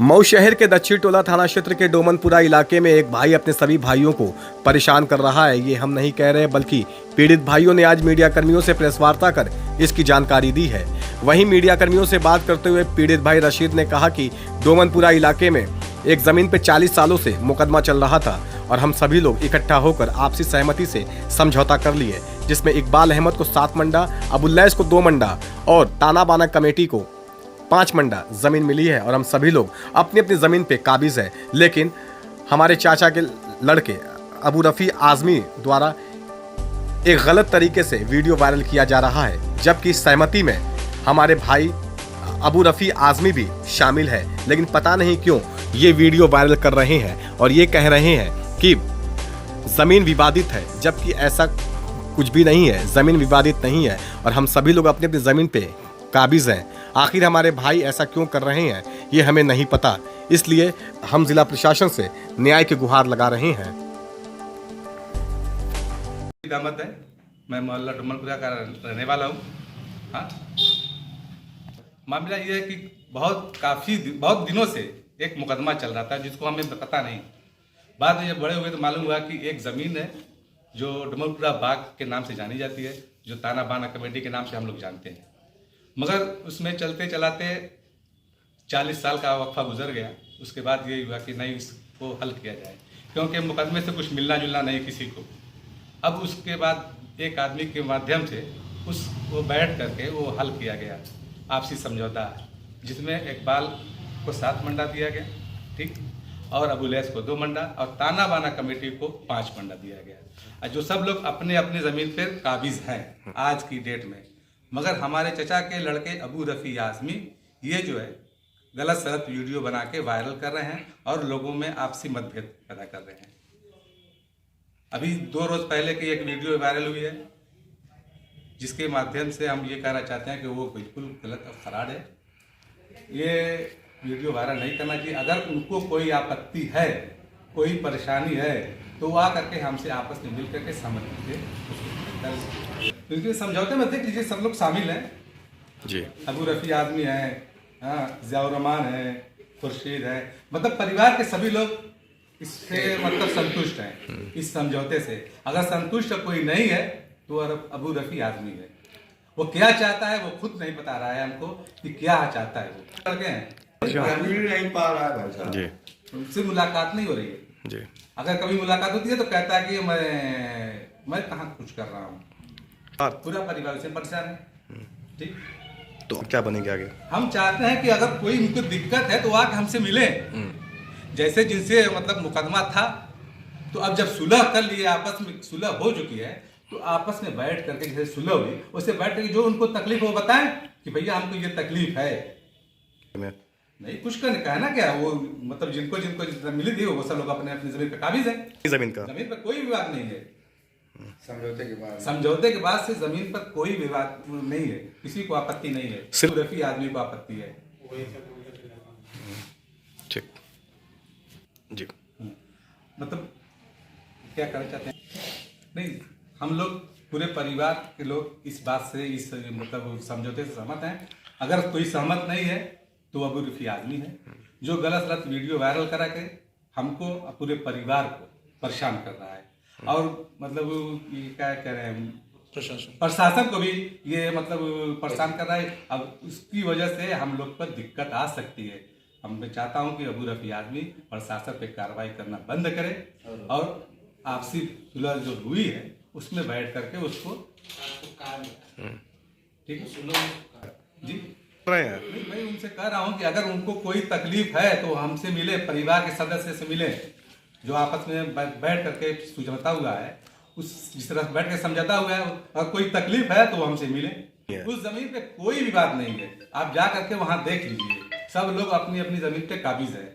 मऊ शहर के दक्षिण टोला थाना क्षेत्र के डोमनपुरा इलाके में एक भाई अपने सभी भाइयों को परेशान कर रहा है। ये हम नहीं कह रहे बल्कि पीड़ित भाइयों ने आज मीडिया कर्मियों से प्रेस वार्ता कर इसकी जानकारी दी है। वहीं मीडिया कर्मियों से बात करते हुए पीड़ित भाई रशीद ने कहा कि डोमनपुरा इलाके में एक जमीन पर 40 सालों से मुकदमा चल रहा था और हम सभी लोग इकट्ठा होकर आपसी सहमति से समझौता कर लिए, जिसमें इकबाल अहमद को 7 मंडा, अबुल्लैस को 2 मंडा और ताना बाना कमेटी को 5 मंडा जमीन मिली है और हम सभी लोग अपनी अपनी जमीन पे काबिज है। लेकिन हमारे चाचा के लड़के अबू रफ़ी आज़मी द्वारा एक गलत तरीके से वीडियो वायरल किया जा रहा है, जबकि सहमति में हमारे भाई अबू रफ़ी आज़मी भी शामिल है। लेकिन पता नहीं क्यों ये वीडियो वायरल कर रहे हैं और ये कह रहे हैं कि जमीन विवादित है, जबकि ऐसा कुछ भी नहीं है। जमीन विवादित नहीं है और हम सभी लोग अपनी अपनी जमीन पे काबिज हैं। आखिर हमारे भाई ऐसा क्यों कर रहे हैं ये हमें नहीं पता, इसलिए हम जिला प्रशासन से न्याय की गुहार लगा रहे हैं। दामद है, मैं मोहल्ला डोमनपुरा का रहने वाला हूँ। हाँ, मामला ये है कि बहुत दिनों से एक मुकदमा चल रहा था जिसको हमें पता नहीं। बाद में जब बड़े हुए तो मालूम हुआ कि एक ज़मीन है जो डोमनपुरा बाग के नाम से जानी जाती है, जो ताना बाना कमेटी के नाम से हम लोग जानते हैं। मगर उसमें चलते चलाते 40 साल का वक्फा गुजर गया। उसके बाद ये हुआ कि नहीं, इसको हल किया जाए, क्योंकि मुकदमे से कुछ मिलना जुलना नहीं किसी को। अब उसके बाद एक आदमी के माध्यम से उसको बैठ करके वो हल किया गया आपसी समझौता, जिसमें इकबाल को 7 मंडा दिया गया, ठीक, और अबुल्लैस को 2 मंडा और ताना बाना कमेटी को 5 मंडा दिया गया, जो सब लोग अपने अपने ज़मीन पर काबिज हैं आज की डेट में। मगर हमारे चचा के लड़के अबू रफ़ी आज़मी ये जो है गलत सलत वीडियो बना के वायरल कर रहे हैं और लोगों में आपसी मतभेद पैदा कर रहे हैं। अभी 2 रोज़ पहले की एक वीडियो वायरल हुई है, जिसके माध्यम से हम ये कहना चाहते हैं कि वो बिल्कुल गलत और खराब है। ये वीडियो वायरल नहीं करना चाहिए। अगर उनको कोई आपत्ति है, कोई परेशानी है, तो वो आ करके हमसे आपस में मिल करके सहमति से, क्योंकि समझौते में देख लीजिए सब लोग शामिल हैं जी। अबू रफ़ी आज़मी है, हाँ, ज़ियाउर रहमान है, खुर्शीद है, मतलब परिवार के सभी लोग इससे मतलब संतुष्ट हैं इस समझौते से। अगर संतुष्ट कोई नहीं है तो अबू रफ़ी आज़मी है। वो क्या चाहता है वो खुद नहीं बता रहा है हमको कि क्या चाहता है। वो लड़के हैं, नहीं पा रहा है भाई साहब जी, उनसे मुलाकात नहीं हो रही है जी। अगर कभी मुलाकात होती है तो कहता है कि मैं कहाँ कुछ कर रहा हूँ। पूरा परिवार से परेशान है, ठीक। तो क्या बनेगा आगे? हम चाहते हैं कि अगर कोई उनको दिक्कत है तो आके हमसे मिले। जैसे जिनसे मतलब मुकदमा था, तो अब जब सुलह कर लिए, आपस में सुलह हो चुकी है, तो आपस में बैठ करके जैसे सुलह हुई, उससे बैठ करके जो उनको तकलीफ हो बताएं कि भैया हमको ये तकलीफ है। नहीं कुछ का कहना क्या, वो मतलब जिनको जिनको मिली थी वो सब लोग अपने अपनी जमीन पर काबिज है। जमीन पर कोई विवाद नहीं है। समझौते के बाद से जमीन पर कोई विवाद नहीं है, किसी को आपत्ति नहीं है, सिर्फ रफ़ी आदमी को आपत्ति है। ठीक जी। मतलब क्या कहना चाहते हैं, नहीं, हम लोग पूरे परिवार के लोग इस बात से, इस मतलब समझौते से सहमत हैं। अगर कोई सहमत नहीं है तो अबू रफ़ी आदमी है जो गलत सलत वीडियो वायरल करा के हमको पूरे परिवार को परेशान कर रहा है। और मतलब ये क्या कह रहे हैं, प्रशासन को भी ये मतलब परेशान कर रहा है। अब उसकी वजह से हम लोग पर दिक्कत आ सकती है। मैं चाहता हूं कि अबू रफ़ी आदमी प्रशासन पे कार्रवाई करना बंद करे और आपसी सुलह जो हुई है उसमें बैठ करके उसको, ठीक है जी। मैं उनसे कह रहा हूँ कि अगर उनको कोई तकलीफ है तो हमसे मिले, परिवार के सदस्य से मिले, जो आपस में बैठ करके समझौता हुआ है, उस जिस तरह बैठ के समझौता हुआ है, और कोई तकलीफ है तो हमसे मिले। उस जमीन पे कोई विवाद नहीं है, आप जा करके वहां देख लीजिए, सब लोग अपनी अपनी जमीन पे काबिज है।